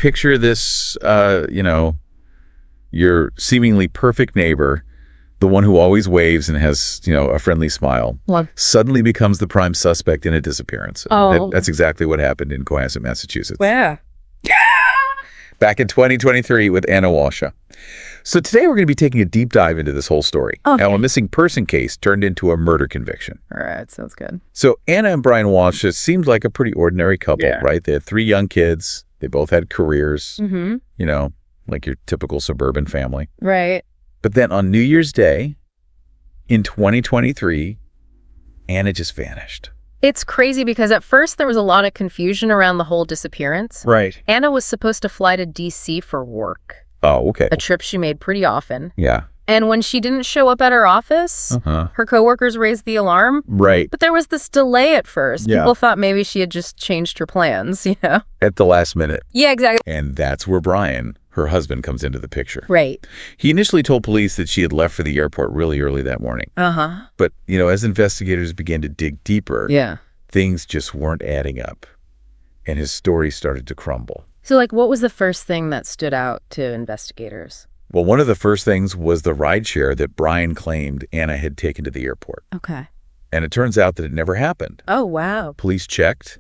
picture this, your seemingly perfect neighbor, the one who always waves and has, a friendly smile, suddenly becomes the prime suspect in a disappearance. Oh. That's exactly what happened in Cohasset, Massachusetts. Where? Back in 2023 with Ana Walshe. So today we're going to be taking a deep dive into this whole story. Okay. How a missing person case turned into a murder conviction. All right, sounds good. So Ana and Brian Walshe seemed like a pretty ordinary couple, right? They had 3 young kids. They both had careers, like your typical suburban family. Right. But then on New Year's Day in 2023, Ana just vanished. It's crazy because at first there was a lot of confusion around the whole disappearance. Right. Ana was supposed to fly to D.C. for work. Oh, okay. A trip she made pretty often. Yeah. And when she didn't show up at her office, her coworkers raised the alarm. Right. But there was this delay at first. Yeah. People thought maybe she had just changed her plans, At the last minute. Yeah, exactly. And that's where Brian, her husband, comes into the picture. Right. He initially told police that she had left for the airport really early that morning. But, as investigators began to dig deeper, things just weren't adding up. And his story started to crumble. So, what was the first thing that stood out to investigators? Well, one of the first things was the rideshare that Brian claimed Ana had taken to the airport. Okay. And it turns out that it never happened. Oh, wow. Police checked,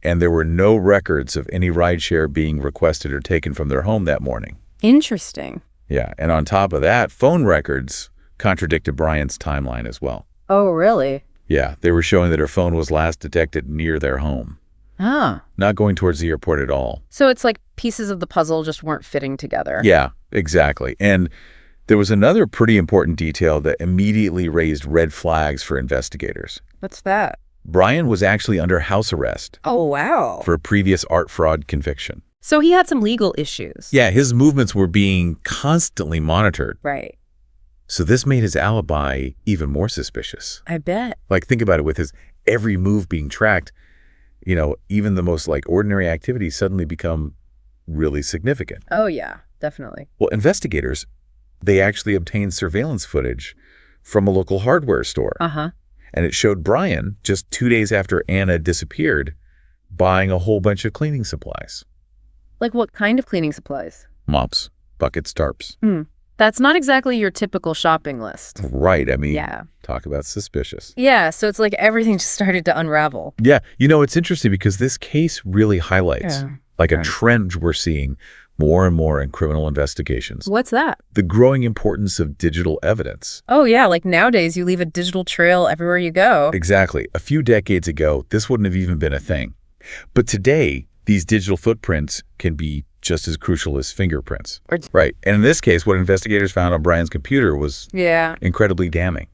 and there were no records of any rideshare being requested or taken from their home that morning. Interesting. Yeah, and on top of that, phone records contradicted Brian's timeline as well. Oh, really? Yeah, they were showing that her phone was last detected near their home. Ah. Not going towards the airport at all. So it's like pieces of the puzzle just weren't fitting together. Yeah, exactly. And there was another pretty important detail that immediately raised red flags for investigators. What's that? Brian was actually under house arrest. Oh, wow. For a previous art fraud conviction. So he had some legal issues. Yeah, his movements were being constantly monitored. Right. So this made his alibi even more suspicious. I bet. Think about it, with his every move being tracked, even the most ordinary activities suddenly become really significant. Oh, yeah, definitely. Well, investigators, they actually obtained surveillance footage from a local hardware store. And it showed Brian, just 2 days after Ana disappeared, buying a whole bunch of cleaning supplies. Like what kind of cleaning supplies? Mops, buckets, tarps. That's not exactly your typical shopping list. Right. Yeah. Talk about suspicious. Yeah, so it's like everything just started to unravel. Yeah. It's interesting because this case really highlights a trend we're seeing more and more in criminal investigations. What's that? The growing importance of digital evidence. Oh, yeah. Nowadays, you leave a digital trail everywhere you go. Exactly. A few decades ago, this wouldn't have even been a thing. But today, these digital footprints can be just as crucial as fingerprints. Right. And in this case, what investigators found on Brian's computer was incredibly damning.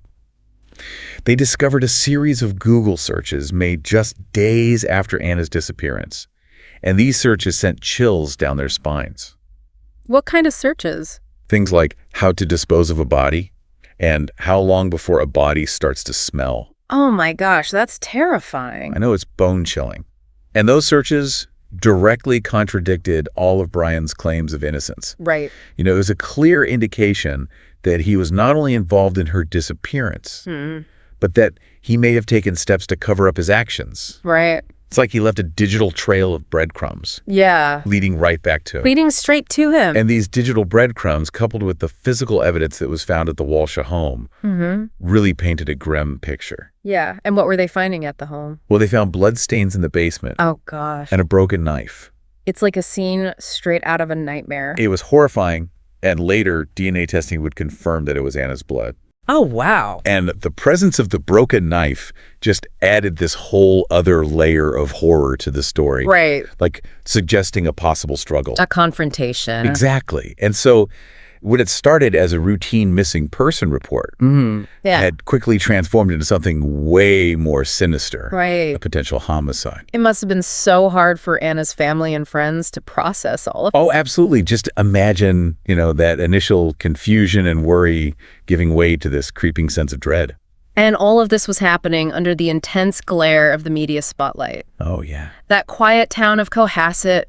They discovered a series of Google searches made just days after Ana's disappearance. And these searches sent chills down their spines. What kind of searches? Things like how to dispose of a body and how long before a body starts to smell. Oh my gosh, that's terrifying. I know, it's bone-chilling. And those searches directly contradicted all of Brian's claims of innocence. Right. It was a clear indication that he was not only involved in her disappearance, but that he may have taken steps to cover up his actions. Right. It's like he left a digital trail of breadcrumbs. Yeah. Leading right back to him. Leading straight to him. And these digital breadcrumbs, coupled with the physical evidence that was found at the Walshe home, really painted a grim picture. Yeah. And what were they finding at the home? Well, they found bloodstains in the basement. Oh, gosh. And a broken knife. It's like a scene straight out of a nightmare. It was horrifying, and later DNA testing would confirm that it was Ana's blood. Oh, wow. And the presence of the broken knife just added this whole other layer of horror to the story. Right. Suggesting a possible struggle. A confrontation. Exactly. And so what had started as a routine missing person report had quickly transformed into something way more sinister. Right. A potential homicide. It must have been so hard for Ana's family and friends to process all of it. Oh, absolutely. Just imagine, that initial confusion and worry giving way to this creeping sense of dread. And all of this was happening under the intense glare of the media spotlight. Oh, yeah. That quiet town of Cohasset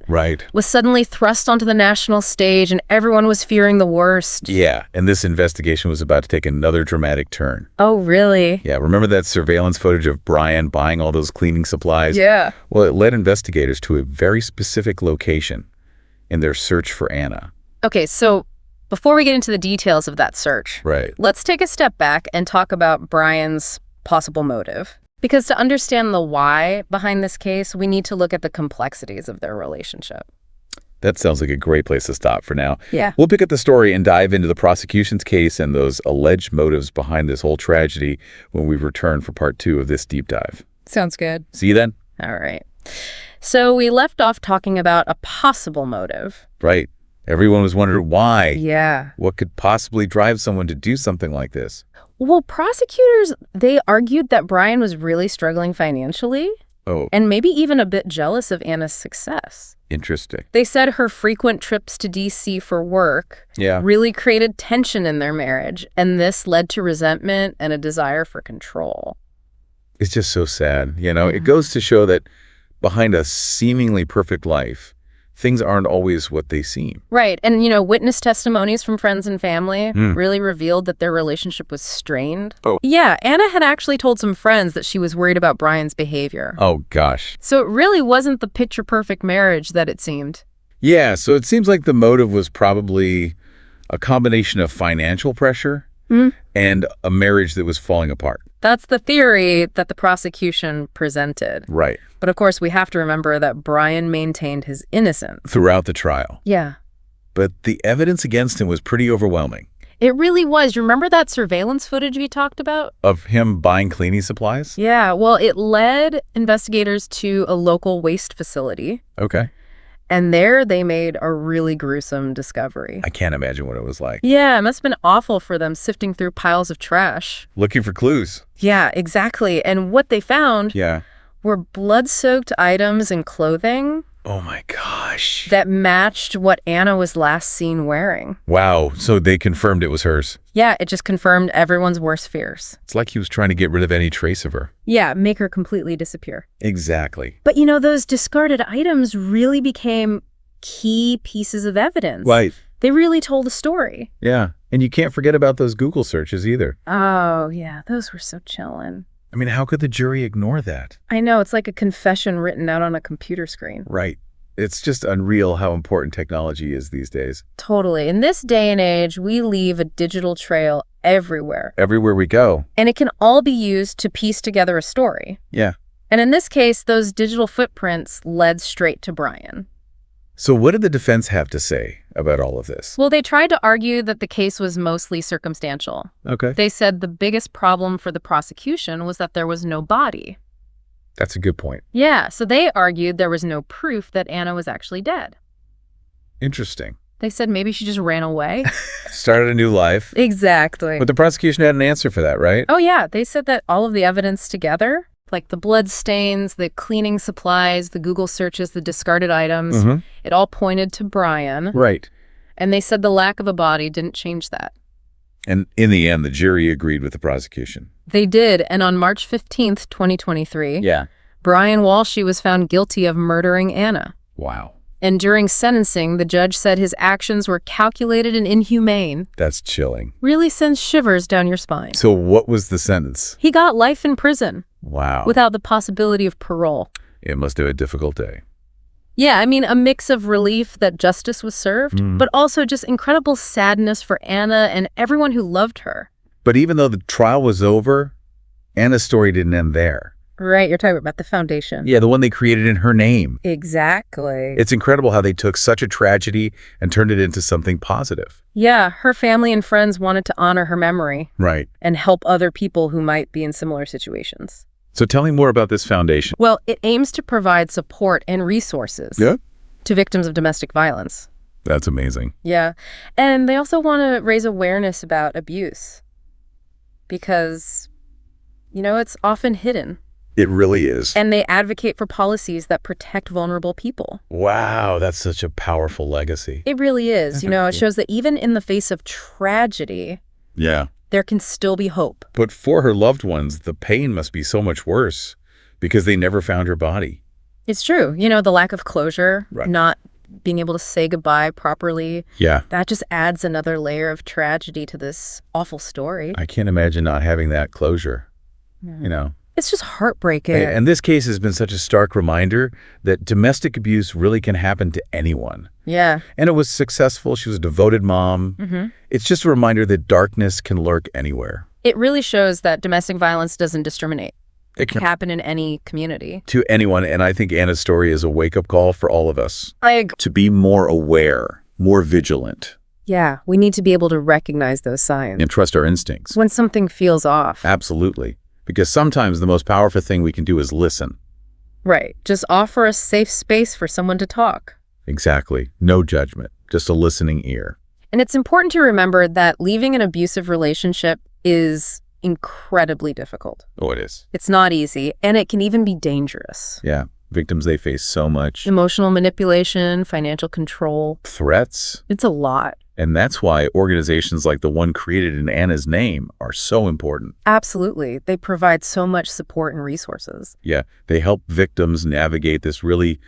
was suddenly thrust onto the national stage, and everyone was fearing the worst. Yeah, and this investigation was about to take another dramatic turn. Oh, really? Yeah, remember that surveillance footage of Brian buying all those cleaning supplies? Yeah. Well, it led investigators to a very specific location in their search for Ana. Okay, so before we get into the details of that search, let's take a step back and talk about Brian's possible motive. Because to understand the why behind this case, we need to look at the complexities of their relationship. That sounds like a great place to stop for now. Yeah. We'll pick up the story and dive into the prosecution's case and those alleged motives behind this whole tragedy when we return for part 2 of this deep dive. Sounds good. See you then. All right. So we left off talking about a possible motive. Right. Everyone was wondering why. Yeah. What could possibly drive someone to do something like this? Well, prosecutors, they argued that Brian was really struggling financially. Oh. And maybe even a bit jealous of Ana's success. Interesting. They said her frequent trips to D.C. for work really created tension in their marriage, and this led to resentment and a desire for control. It's just so sad. It goes to show that behind a seemingly perfect life, things aren't always what they seem. Right. And, witness testimonies from friends and family really revealed that their relationship was strained. Oh. Yeah, Ana had actually told some friends that she was worried about Brian's behavior. Oh, gosh. So it really wasn't the picture-perfect marriage that it seemed. Yeah, so it seems like the motive was probably a combination of financial pressure and a marriage that was falling apart. That's the theory that the prosecution presented. Right. But of course, we have to remember that Brian maintained his innocence. Throughout the trial. Yeah. But the evidence against him was pretty overwhelming. It really was. You remember that surveillance footage we talked about? Of him buying cleaning supplies? Yeah. Well, it led investigators to a local waste facility. Okay. And there they made a really gruesome discovery. I can't imagine what it was like. Yeah, it must have been awful for them sifting through piles of trash. Looking for clues. Yeah, exactly. And what they found were blood-soaked items and clothing. Oh my gosh. That matched what Ana was last seen wearing. Wow, so they confirmed it was hers. Yeah, it just confirmed everyone's worst fears. It's like he was trying to get rid of any trace of her. Yeah, make her completely disappear. Exactly. But those discarded items really became key pieces of evidence. Right. They really told a story. Yeah, and you can't forget about those Google searches either. Oh, yeah, those were so chillin'. I mean, how could the jury ignore that? I know, it's like a confession written out on a computer screen. Right. It's just unreal how important technology is these days. Totally. In this day and age, we leave a digital trail everywhere. Everywhere we go. And it can all be used to piece together a story. Yeah. And in this case, those digital footprints led straight to Brian. So what did the defense have to say about all of this? Well, they tried to argue that the case was mostly circumstantial. Okay. They said the biggest problem for the prosecution was that there was no body. That's a good point. Yeah, so they argued there was no proof that Ana was actually dead. Interesting. They said maybe she just ran away. Started a new life. Exactly. But the prosecution had an answer for that, right? Oh, yeah. They said that all of the evidence together, like the blood stains, the cleaning supplies, the Google searches, the discarded items, it all pointed to Brian. Right. And they said the lack of a body didn't change that. And in the end, the jury agreed with the prosecution. They did. And on March 15th, 2023, Brian Walshe was found guilty of murdering Ana. Wow. And during sentencing, the judge said his actions were calculated and inhumane. That's chilling. Really sends shivers down your spine. So what was the sentence? He got life in prison. Wow. Without the possibility of parole. It must have been a difficult day. Yeah, I mean, a mix of relief that justice was served, but also just incredible sadness for Ana and everyone who loved her. But even though the trial was over, Ana's story didn't end there. Right, you're talking about the foundation. Yeah, the one they created in her name. Exactly. It's incredible how they took such a tragedy and turned it into something positive. Yeah, her family and friends wanted to honor her memory. Right. And help other people who might be in similar situations. So tell me more about this foundation. Well, it aims to provide support and resources to victims of domestic violence. That's amazing. Yeah. And they also want to raise awareness about abuse because, it's often hidden. It really is. And they advocate for policies that protect vulnerable people. Wow, that's such a powerful legacy. It really is. It shows that even in the face of tragedy, there can still be hope. But for her loved ones, the pain must be so much worse because they never found her body. It's true. The lack of closure, not being able to say goodbye properly. Yeah. That just adds another layer of tragedy to this awful story. I can't imagine not having that closure. It's just heartbreaking. And this case has been such a stark reminder that domestic abuse really can happen to anyone. Yeah. And it was successful. She was a devoted mom. It's just a reminder that darkness can lurk anywhere. It really shows that domestic violence doesn't discriminate. It can happen in any community. To anyone, and I think Anna's story is a wake-up call for all of us. I agree. To be more aware, more vigilant. Yeah, we need to be able to recognize those signs. And trust our instincts. When something feels off. Absolutely. Because sometimes the most powerful thing we can do is listen. Right. Just offer a safe space for someone to talk. Exactly. No judgment. Just a listening ear. And it's important to remember that leaving an abusive relationship is incredibly difficult. Oh, it is. It's not easy, and it can even be dangerous. Yeah. Victims, they face so much. Emotional manipulation, financial control. Threats. It's a lot. And that's why organizations like the one created in Anna's name are so important. Absolutely. They provide so much support and resources. Yeah. They help victims navigate this really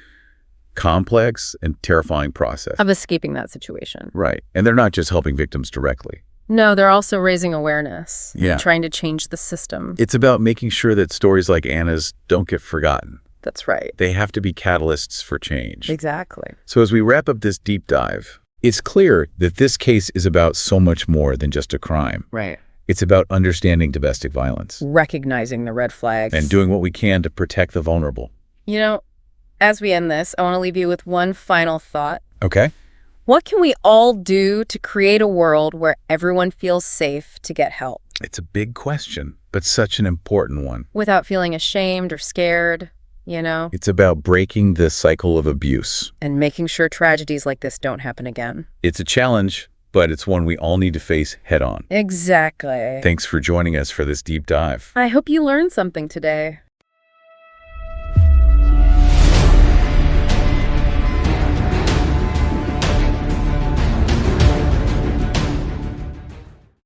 complex and terrifying process of escaping that situation. Right. And they're not just helping victims directly. No, they're also raising awareness. Yeah. And trying to change the system. It's about making sure that stories like Anna's don't get forgotten. That's right. They have to be catalysts for change. Exactly. So as we wrap up this deep dive, it's clear that this case is about so much more than just a crime. Right. It's about understanding domestic violence. Recognizing the red flags. And doing what we can to protect the vulnerable. You know, as we end this, I want to leave you with one final thought. Okay. What can we all do to create a world where everyone feels safe to get help? It's a big question, but such an important one. Without feeling ashamed or scared, you know? It's about breaking the cycle of abuse. And making sure tragedies like this don't happen again. It's a challenge, but it's one we all need to face head on. Exactly. Thanks for joining us for this deep dive. I hope you learned something today.